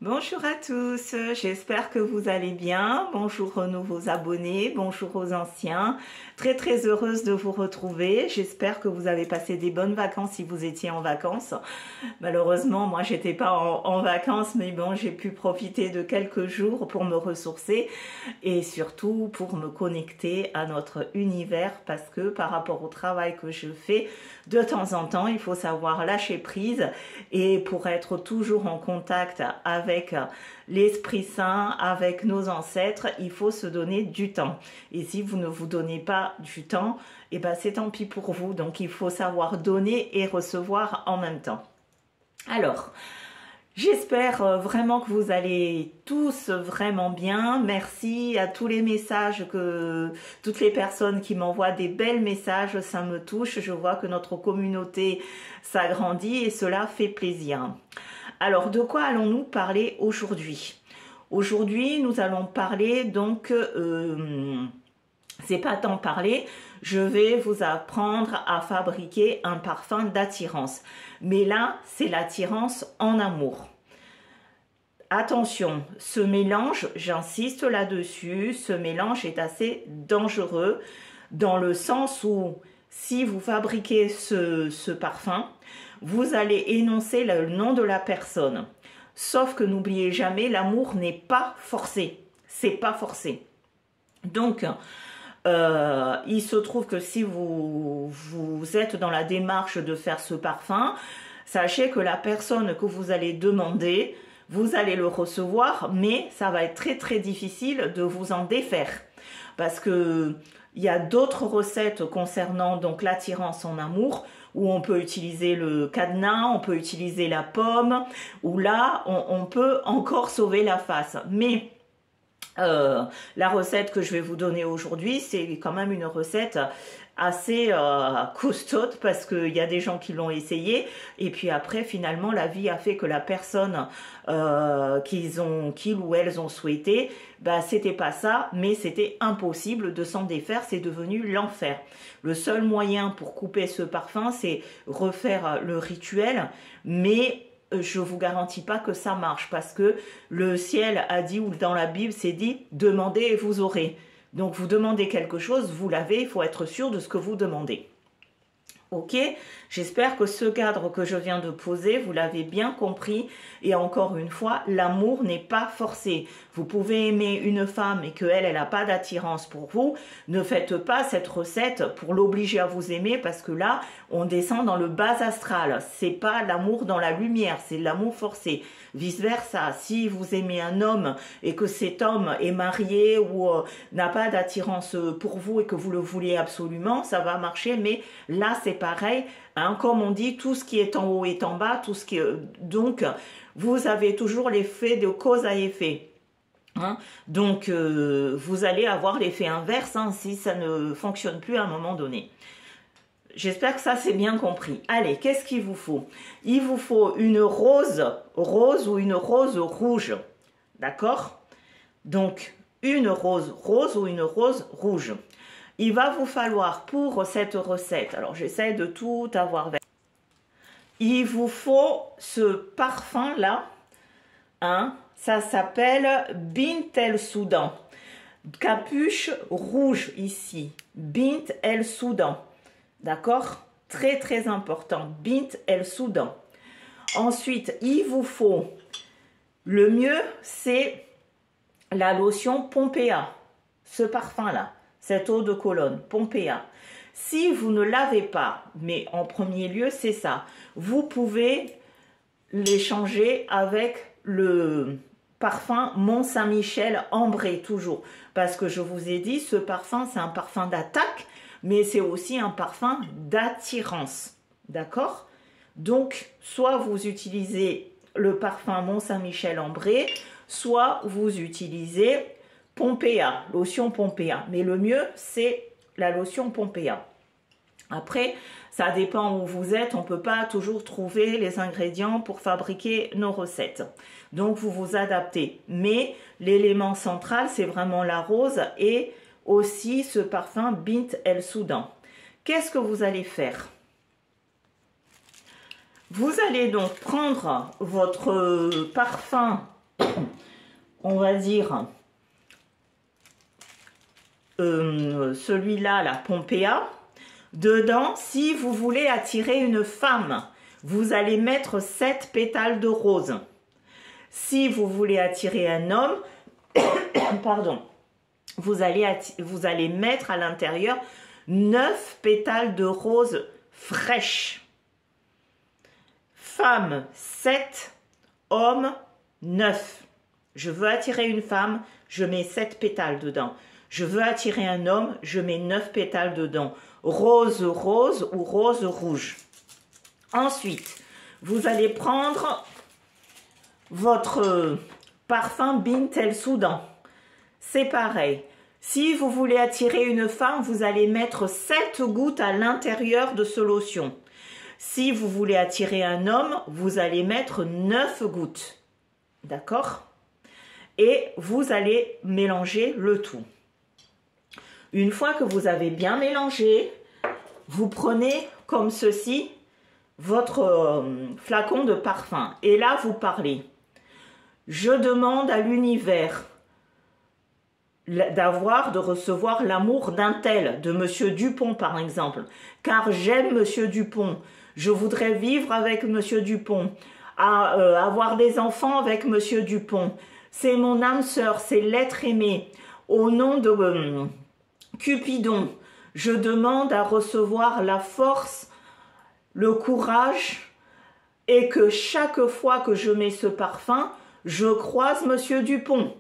Bonjour à tous, j'espère que vous allez bien. Bonjour aux nouveaux abonnés, bonjour aux anciens. Très heureuse de vous retrouver. J'espère que vous avez passé des bonnes vacances si vous étiez en vacances. Malheureusement, moi j'étais pas en vacances, mais bon, j'ai pu profiter de quelques jours pour me ressourcer et surtout pour me connecter à notre univers, parce que par rapport au travail que je fais, de temps en temps, il faut savoir lâcher prise, et pour être toujours en contact avec l'Esprit Saint, avec nos ancêtres, il faut se donner du temps. Et si vous ne vous donnez pas du temps, eh ben c'est tant pis pour vous. Donc il faut savoir donner et recevoir en même temps. Alors, j'espère vraiment que vous allez tous vraiment bien. Merci à tous les messages, toutes les personnes qui m'envoient des belles messages, ça me touche. Je vois que notre communauté s'agrandit et cela fait plaisir. Alors, de quoi allons-nous parler aujourd'hui? Aujourd'hui, nous allons parler donc, c'est pas tant parler, je vais vous apprendre à fabriquer un parfum d'attirance. Mais là, c'est l'attirance en amour. Attention, ce mélange, j'insiste là-dessus, ce mélange est assez dangereux dans le sens où si vous fabriquez ce parfum, vous allez énoncer le nom de la personne. Sauf que n'oubliez jamais, l'amour n'est pas forcé. C'est pas forcé. Donc, il se trouve que si vous êtes dans la démarche de faire ce parfum, sachez que la personne que vous allez demander, vous allez le recevoir, mais ça va être très difficile de vous en défaire. Parce que il y a d'autres recettes concernant donc l'attirance en amour, où on peut utiliser le cadenas, on peut utiliser la pomme, où là, on peut encore sauver la face. Mais la recette que je vais vous donner aujourd'hui, c'est quand même une recette assez costaude, parce qu'il y a des gens qui l'ont essayé et puis après finalement la vie a fait que la personne qu'ils ou elles ont souhaité, bah c'était pas ça, mais c'était impossible de s'en défaire, c'est devenu l'enfer. Le seul moyen pour couper ce parfum, c'est refaire le rituel, mais je vous garantis pas que ça marche, parce que le ciel a dit, ou dans la Bible c'est dit, demandez et vous aurez. Donc vous demandez quelque chose, vous l'avez, il faut être sûr de ce que vous demandez. Ok, j'espère que ce cadre que je viens de poser, vous l'avez bien compris. Et encore une fois, l'amour n'est pas forcé. Vous pouvez aimer une femme et qu'elle n'a pas d'attirance pour vous. Ne faites pas cette recette pour l'obliger à vous aimer, parce que là, on descend dans le bas astral. C'est pas l'amour dans la lumière, c'est l'amour forcé. Vice versa, si vous aimez un homme et que cet homme est marié ou n'a pas d'attirance pour vous et que vous le voulez absolument, ça va marcher. Mais là, c'est pareil, hein, comme on dit, tout ce qui est en haut est en bas, tout ce qui donc vous avez toujours l'effet de cause à effet. Hein? Donc vous allez avoir l'effet inverse, hein, si ça ne fonctionne plus à un moment donné. J'espère que ça c'est bien compris. Allez, qu'est-ce qu'il vous faut? Il vous faut une rose ou une rose rouge. D'accord? Donc, une rose ou une rose rouge. Il va vous falloir pour cette recette, alors j'essaie de tout avoir vert. Il vous faut ce parfum-là, hein, ça s'appelle Bint El Soudan. Capuche rouge ici, Bint El Soudan. D'accord? Très important, Bint El Soudan. Ensuite, il vous faut, le mieux, c'est la lotion Pompéa, ce parfum-là, cette eau de Cologne, Pompéa. Si vous ne l'avez pas, mais en premier lieu, c'est ça, vous pouvez l'échanger avec le parfum Mont-Saint-Michel ambré, toujours. Parce que je vous ai dit, ce parfum, c'est un parfum d'attaque, mais c'est aussi un parfum d'attirance. D'accord? Donc, soit vous utilisez le parfum Mont-Saint-Michel ambré, soit vous utilisez Pompéa, lotion Pompéa. Mais le mieux, c'est la lotion Pompéa. Après, ça dépend où vous êtes. On ne peut pas toujours trouver les ingrédients pour fabriquer nos recettes. Donc, vous vous adaptez. Mais l'élément central, c'est vraiment la rose et aussi ce parfum Bint El Soudan. Qu'est-ce que vous allez faire? Vous allez donc prendre votre parfum on va dire, celui-là, la Pompéa. Dedans, si vous voulez attirer une femme, vous allez mettre 7 pétales de rose. Si vous voulez attirer un homme, pardon, vous allez mettre à l'intérieur 9 pétales de rose fraîches. Femme, 7, homme, 9. Je veux attirer une femme, je mets 7 pétales dedans. Je veux attirer un homme, je mets 9 pétales dedans. Rose rose ou rose rouge. Ensuite, vous allez prendre votre parfum Bint El Soudan. C'est pareil. Si vous voulez attirer une femme, vous allez mettre 7 gouttes à l'intérieur de ce lotion. Si vous voulez attirer un homme, vous allez mettre 9 gouttes. D'accord? Et vous allez mélanger le tout. Une fois que vous avez bien mélangé, vous prenez comme ceci votre flacon de parfum. Et là, vous parlez. Je demande à l'univers de recevoir l'amour d'un tel, de Monsieur Dupont par exemple, car j'aime Monsieur Dupont. Je voudrais vivre avec Monsieur Dupont, avoir des enfants avec Monsieur Dupont. C'est mon âme sœur, c'est l'être aimé. Au nom de Cupidon, je demande à recevoir la force, le courage, et que chaque fois que je mets ce parfum, je croise Monsieur Dupont,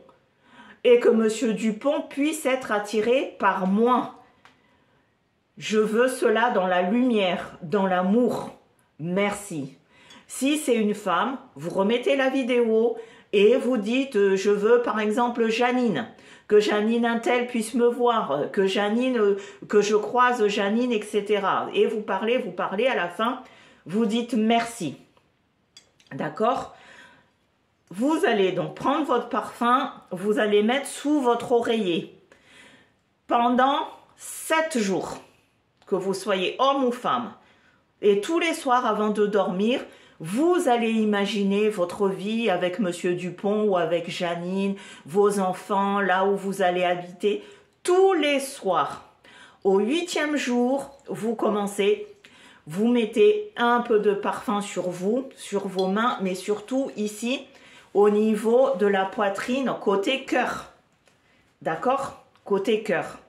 et que Monsieur Dupont puisse être attiré par moi. Je veux cela dans la lumière, dans l'amour. Merci. Si c'est une femme, vous remettez la vidéo et vous dites, je veux par exemple Janine, que Janine un tel puisse me voir, que je croise Janine, etc. Et vous parlez, à la fin, vous dites merci. D'accord? Vous allez donc prendre votre parfum, vous allez mettre sous votre oreiller pendant 7 jours, que vous soyez homme ou femme. Et tous les soirs avant de dormir, vous allez imaginer votre vie avec Monsieur Dupont ou avec Janine, vos enfants, là où vous allez habiter, tous les soirs. Au 8e jour, vous commencez, vous mettez un peu de parfum sur vous, sur vos mains, mais surtout ici, au niveau de la poitrine, côté cœur. D'accord? Côté cœur.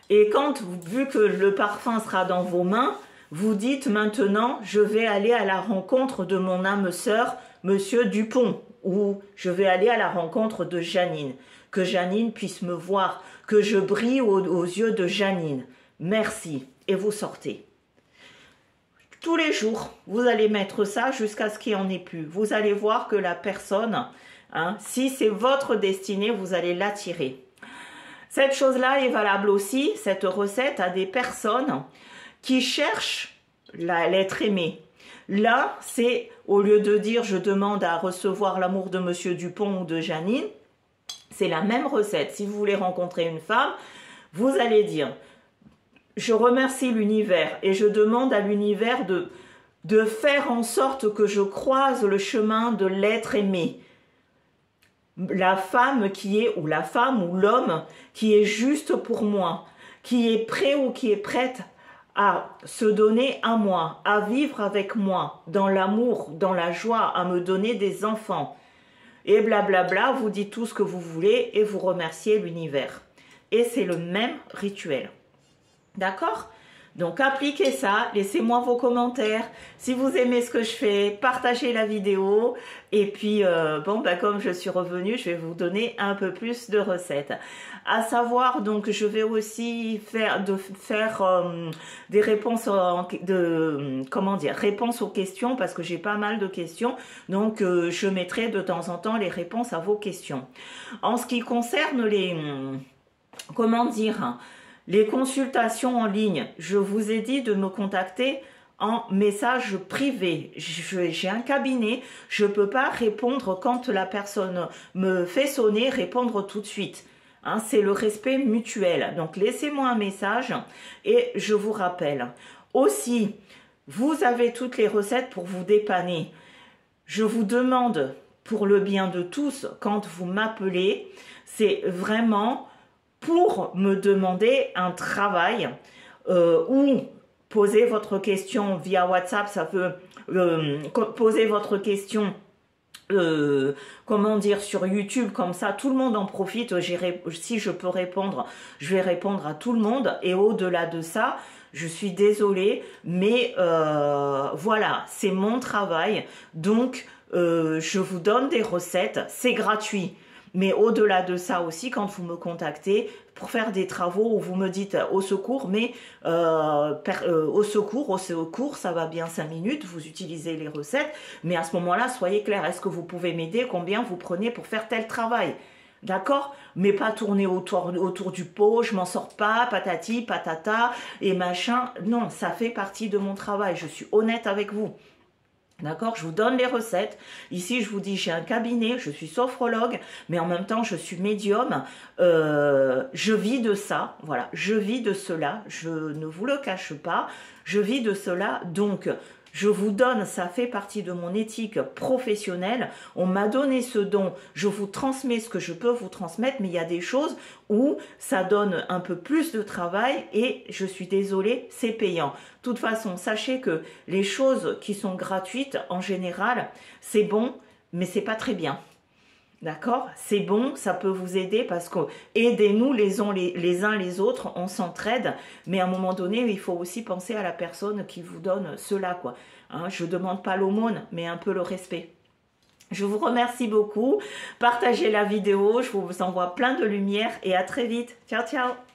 Et quand, vu que le parfum sera dans vos mains, vous dites maintenant, je vais aller à la rencontre de mon âme sœur, Monsieur Dupont, ou je vais aller à la rencontre de Janine, que Janine puisse me voir, que je brille aux yeux de Janine. Merci. Et vous sortez. Tous les jours, vous allez mettre ça jusqu'à ce qu'il n'y en ait plus. Vous allez voir que la personne, si c'est votre destinée, vous allez l'attirer. Cette chose-là est valable aussi, cette recette, à des personnes qui cherchent l'être aimé. Là, c'est au lieu de dire je demande à recevoir l'amour de Monsieur Dupont ou de Janine, c'est la même recette. Si vous voulez rencontrer une femme, vous allez dire je remercie l'univers et je demande à l'univers de faire en sorte que je croise le chemin de l'être aimé. La femme ou l'homme qui est juste pour moi, qui est prêt ou qui est prête à se donner à moi, à vivre avec moi, dans l'amour, dans la joie, à me donner des enfants. Et blablabla, vous dites tout ce que vous voulez et vous remerciez l'univers. Et c'est le même rituel. D'accord? Donc appliquez ça, laissez-moi vos commentaires. Si vous aimez ce que je fais, partagez la vidéo. Et puis, comme je suis revenue, je vais vous donner un peu plus de recettes. À savoir, donc, je vais aussi faire des réponses, réponses aux questions, parce que j'ai pas mal de questions. Donc, je mettrai de temps en temps les réponses à vos questions. En ce qui concerne les consultations en ligne, je vous ai dit de me contacter en message privé. J'ai un cabinet, je ne peux pas répondre quand la personne me fait sonner, répondre tout de suite. C'est le respect mutuel. Donc laissez-moi un message et je vous rappelle. Aussi, vous avez toutes les recettes pour vous dépanner. Je vous demande pour le bien de tous, quand vous m'appelez, c'est vraiment pour me demander un travail ou poser votre question via WhatsApp, ça peut poser votre question comment dire, sur YouTube, comme ça tout le monde en profite. Si je peux répondre, je vais répondre à tout le monde. Et au-delà de ça, je suis désolée, mais voilà, c'est mon travail. Donc, je vous donne des recettes, c'est gratuit. Mais au-delà de ça aussi, quand vous me contactez pour faire des travaux où vous me dites au secours, mais au secours, ça va bien 5 minutes, vous utilisez les recettes, mais à ce moment-là, soyez clair, est-ce que vous pouvez m'aider? Combien vous prenez pour faire tel travail? D'accord? Mais pas tourner autour du pot, je m'en sors pas, patati, patata, et machin. Non, ça fait partie de mon travail, je suis honnête avec vous. D'accord, je vous donne les recettes. Ici, je vous dis, j'ai un cabinet, je suis sophrologue, mais en même temps, je suis médium. Je vis de ça, voilà, je vis de cela, je ne vous le cache pas, je vis de cela, donc je vous donne, ça fait partie de mon éthique professionnelle, on m'a donné ce don, je vous transmets ce que je peux vous transmettre, mais il y a des choses où ça donne un peu plus de travail et je suis désolée, c'est payant. De toute façon, sachez que les choses qui sont gratuites, en général, c'est bon, mais c'est pas très bien. D'accord? C'est bon, ça peut vous aider parce que aidez-nous les uns les autres, on s'entraide, mais à un moment donné, il faut aussi penser à la personne qui vous donne cela, quoi. Hein, je ne demande pas l'aumône, mais un peu le respect. Je vous remercie beaucoup. Partagez la vidéo, je vous envoie plein de lumière et à très vite. Ciao, ciao!